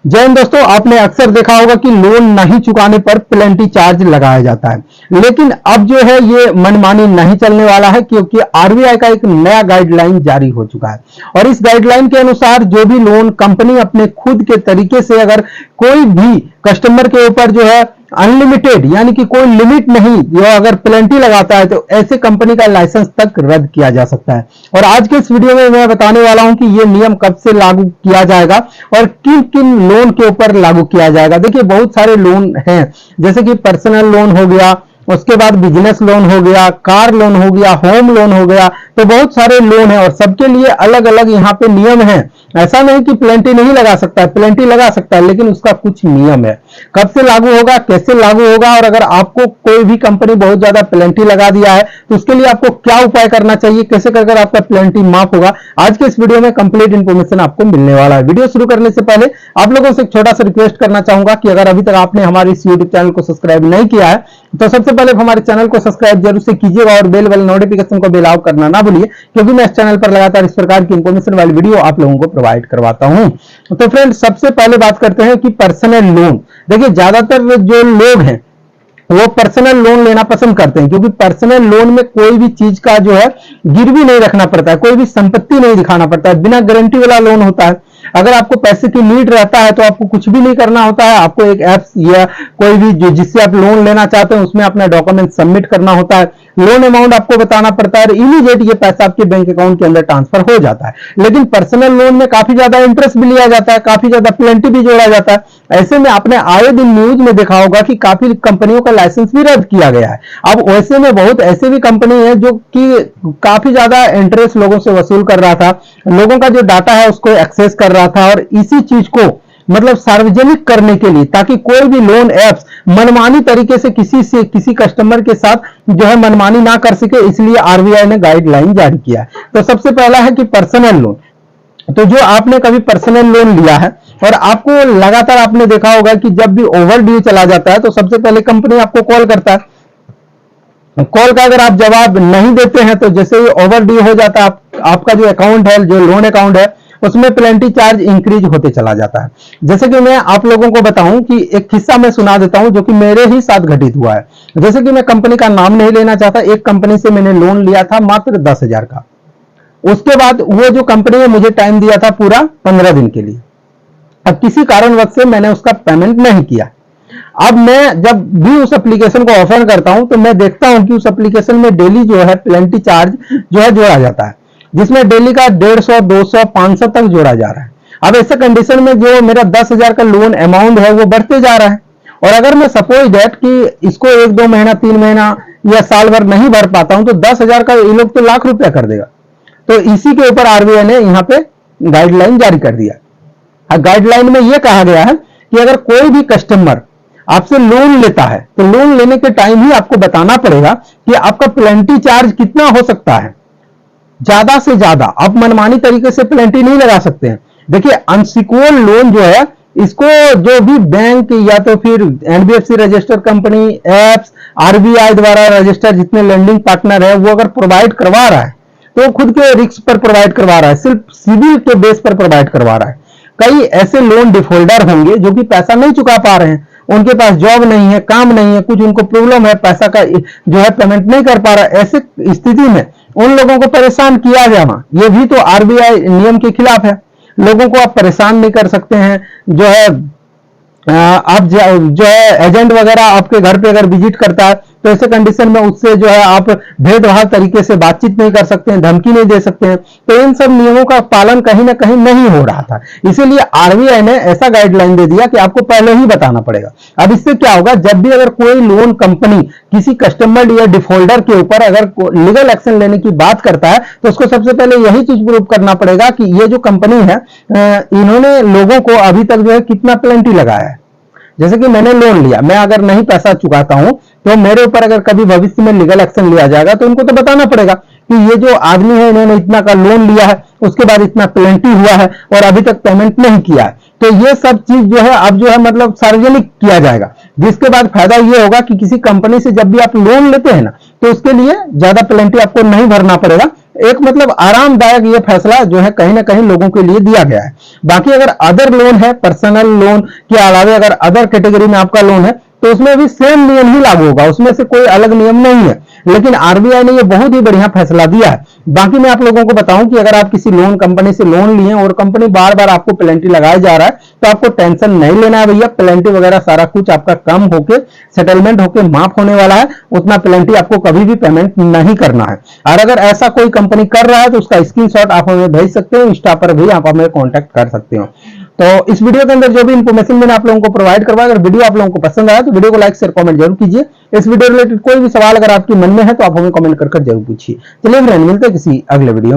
जय हिंद दोस्तों, आपने अक्सर देखा होगा कि लोन नहीं चुकाने पर पेनल्टी चार्ज लगाया जाता है। लेकिन अब जो है ये मनमानी नहीं चलने वाला है, क्योंकि आरबीआई का एक नया गाइडलाइन जारी हो चुका है। और इस गाइडलाइन के अनुसार जो भी लोन कंपनी अपने खुद के तरीके से अगर कोई भी कस्टमर के ऊपर जो है अनलिमिटेड यानी कि कोई लिमिट नहीं जो अगर पेनल्टी लगाता है तो ऐसे कंपनी का लाइसेंस तक रद्द किया जा सकता है। और आज के इस वीडियो में मैं बताने वाला हूं कि ये नियम कब से लागू किया जाएगा और किन किन लोन के ऊपर लागू किया जाएगा। देखिए, बहुत सारे लोन हैं, जैसे कि पर्सनल लोन हो गया, उसके बाद बिजनेस लोन हो गया, कार लोन हो गया, होम लोन हो गया, तो बहुत सारे लोन है और सबके लिए अलग अलग यहाँ पे नियम है। ऐसा नहीं कि पेनल्टी नहीं लगा सकता है, पेनल्टी लगा सकता है, लेकिन उसका कुछ नियम है। कब से लागू होगा, कैसे लागू होगा, और अगर आपको कोई भी कंपनी बहुत ज्यादा पेनल्टी लगा दिया है तो उसके लिए आपको क्या उपाय करना चाहिए, कैसे कर आपका पेनल्टी माफ होगा, आज के इस वीडियो में कंप्लीट इंफॉर्मेशन आपको मिलने वाला है। वीडियो शुरू करने से पहले आप लोगों से एक छोटा सा रिक्वेस्ट करना चाहूंगा कि अगर अभी तक आपने हमारे इस यूट्यूब चैनल को सब्सक्राइब नहीं किया है तो सबसे पहले हमारे चैनल को सब्सक्राइब जरूर से कीजिएगा और बेल वाले नोटिफिकेशन को बेल ऑफ करना ना भूलिए, क्योंकि मैं इस चैनल पर लगातार इस प्रकार की इंफॉर्मेशन वाली वीडियो आप लोगों को प्रोवाइड करवाता हूं। तो फ्रेंड, सबसे पहले बात करते हैं कि पर्सनल लोन। देखिए, ज्यादातर जो लोग हैं वो पर्सनल लोन लेना पसंद करते हैं, क्योंकि पर्सनल लोन में कोई भी चीज का जो है गिरवी नहीं रखना पड़ता है, कोई भी संपत्ति नहीं दिखाना पड़ता है, बिना गारंटी वाला लोन होता है। अगर आपको पैसे की नीड रहता है तो आपको कुछ भी नहीं करना होता है, आपको एक ऐप्स या कोई भी जो जिससे आप लोन लेना चाहते हैं उसमें अपना डॉक्यूमेंट सबमिट करना होता है, लोन अमाउंट आपको बताना पड़ता है, इमीडिएट ये पैसा आपके बैंक अकाउंट के अंदर ट्रांसफर हो जाता है। लेकिन पर्सनल लोन में काफी ज्यादा इंटरेस्ट भी लिया जाता है, काफी ज्यादा पेनल्टी भी जोड़ा जाता है। ऐसे में आपने आए दिन न्यूज में देखा होगा कि काफी कंपनियों का लाइसेंस भी रद्द किया गया है। अब वैसे में बहुत ऐसे भी कंपनी है जो कि काफी ज्यादा इंटरेस्ट लोगों से वसूल कर रहा था, लोगों का जो डाटा है उसको एक्सेस कर रहा था, और इसी चीज को मतलब सार्वजनिक करने के लिए, ताकि कोई भी लोन एप्स मनमानी तरीके से किसी कस्टमर के साथ जो है मनमानी ना कर सके, इसलिए आरबीआई ने गाइडलाइन जारी किया है। तो सबसे पहला है कि पर्सनल लोन। तो जो आपने कभी पर्सनल लोन लिया है और आपको लगातार आपने देखा होगा कि जब भी ओवर ड्यू चला जाता है तो सबसे पहले कंपनी आपको कॉल करता है। कॉल का अगर आप जवाब नहीं देते हैं तो जैसे ही ओवर ड्यू हो जाता है आपका जो अकाउंट है, जो लोन अकाउंट है, उसमें पेनल्टी चार्ज इंक्रीज होते चला जाता है। जैसे कि मैं आप लोगों को बताऊं कि एक किस्सा मैं सुना देता हूं जो कि मेरे ही साथ घटित हुआ है। जैसे कि मैं कंपनी का नाम नहीं लेना चाहता, एक कंपनी से मैंने लोन लिया था मात्र 10,000 का। उसके बाद वो जो कंपनी ने मुझे टाइम दिया था पूरा 15 दिन के लिए। अब किसी कारणवश से मैंने उसका पेमेंट नहीं किया। अब मैं जब भी उस एप्लीकेशन को ओपन करता हूं तो मैं देखता हूं कि उस एप्लीकेशन में डेली जो है पेनल्टी चार्ज जो है जोड़ा जाता है, जिसमें डेली का 150, 200, 500 तक जोड़ा जा रहा है। अब ऐसे कंडीशन में जो मेरा 10,000 का लोन अमाउंट है वो बढ़ते जा रहा है, और अगर मैं सपोज दैट कि इसको 1-2 महीना, 3 महीना या साल भर नहीं भर पाता हूं तो 10,000 का ये लोग तो लाख रुपया कर देगा। तो इसी के ऊपर आरबीआई ने यहां पे गाइडलाइन जारी कर दिया। गाइडलाइन में यह कहा गया है कि अगर कोई भी कस्टमर आपसे लोन लेता है तो लोन लेने के टाइम ही आपको बताना पड़ेगा कि आपका पेनल्टी चार्ज कितना हो सकता है। ज्यादा से ज्यादा आप मनमानी तरीके से पेनल्टी नहीं लगा सकते हैं। देखिए, अनसिक्योर्ड लोन जो है इसको जो भी बैंक या तो फिर NBFC registered company, apps, RBI द्वारा रजिस्टर्ड जितने लेंडिंग पार्टनर है वो अगर प्रोवाइड करवा रहा है तो खुद के रिस्क पर प्रोवाइड करवा रहा है, सिर्फ सिविल के बेस पर प्रोवाइड करवा रहा है। कई ऐसे लोन डिफॉल्टर होंगे जो कि पैसा नहीं चुका पा रहे हैं, उनके पास जॉब नहीं है, काम नहीं है, कुछ उनको प्रॉब्लम है, पैसा का जो है पेमेंट नहीं कर पा रहा है। ऐसे स्थिति में उन लोगों को परेशान किया जाना ये भी तो आरबीआई नियम के खिलाफ है। लोगों को आप परेशान नहीं कर सकते हैं। जो है आप जो है एजेंट वगैरह आपके घर पे अगर विजिट करता है तो ऐसे कंडीशन में उससे जो है आप भेदभाव तरीके से बातचीत नहीं कर सकते हैं, धमकी नहीं दे सकते हैं। तो इन सब नियमों का पालन कहीं ना कहीं नहीं हो रहा था, इसीलिए आरबीआई ने ऐसा गाइडलाइन दे दिया कि आपको पहले ही बताना पड़ेगा। अब इससे क्या होगा, जब भी अगर कोई लोन कंपनी किसी कस्टमर या डिफॉल्टर के ऊपर अगर लीगल एक्शन लेने की बात करता है तो उसको सबसे पहले यही चीज प्रूव करना पड़ेगा कि ये जो कंपनी है इन्होंने लोगों को अभी तक जो है कितना पेनल्टी लगाया है। जैसे कि मैंने लोन लिया, मैं अगर नहीं पैसा चुकाता हूं तो मेरे ऊपर अगर कभी भविष्य में लीगल एक्शन लिया जाएगा तो उनको तो बताना पड़ेगा कि ये जो आदमी है इन्होंने इतना का लोन लिया है, उसके बाद इतना पेनल्टी हुआ है और अभी तक पेमेंट नहीं किया है। तो ये सब चीज जो है अब जो है मतलब सार्वजनिक किया जाएगा, जिसके बाद फायदा ये होगा कि किसी कंपनी से जब भी आप लोन लेते हैं ना तो उसके लिए ज्यादा पेनल्टी आपको नहीं भरना पड़ेगा। एक मतलब आरामदायक ये फैसला जो है कहीं ना कहीं लोगों के लिए दिया गया है। बाकी अगर अदर लोन है, पर्सनल लोन के अलावा अगर अदर कैटेगरी में आपका लोन है तो उसमें भी सेम नियम ही लागू होगा, उसमें से कोई अलग नियम नहीं है। लेकिन आरबीआई ने ये बहुत ही बढ़िया फैसला दिया है। बाकी मैं आप लोगों को बताऊं कि अगर आप किसी लोन कंपनी से लोन लिए और कंपनी बार बार आपको पेनल्टी लगाया जा रहा है तो आपको टेंशन नहीं लेना है भैया। पेनल्टी वगैरह सारा कुछ आपका कम होके सेटलमेंट होके माफ होने वाला है, उतना पेनल्टी आपको कभी भी पेमेंट नहीं करना है। और अगर ऐसा कोई कंपनी कर रहा है तो उसका स्क्रीनशॉट आप हमें भेज सकते हो, इंस्टा पर भी आप हमें कॉन्टेक्ट कर सकते हो। तो इस वीडियो के अंदर जो भी इंफॉर्मेशन मैंने आप लोगों को प्रोवाइड करवाया, अगर वीडियो आप लोगों को पसंद आया तो वीडियो को लाइक शेयर कमेंट जरूर कीजिए। इस वीडियो रिलेटेड कोई भी सवाल अगर आपके मन में है तो आप हमें कमेंट कर जरूर पूछिए। चलिए फ्रेंड, मिलते हैं किसी अगले वीडियो में।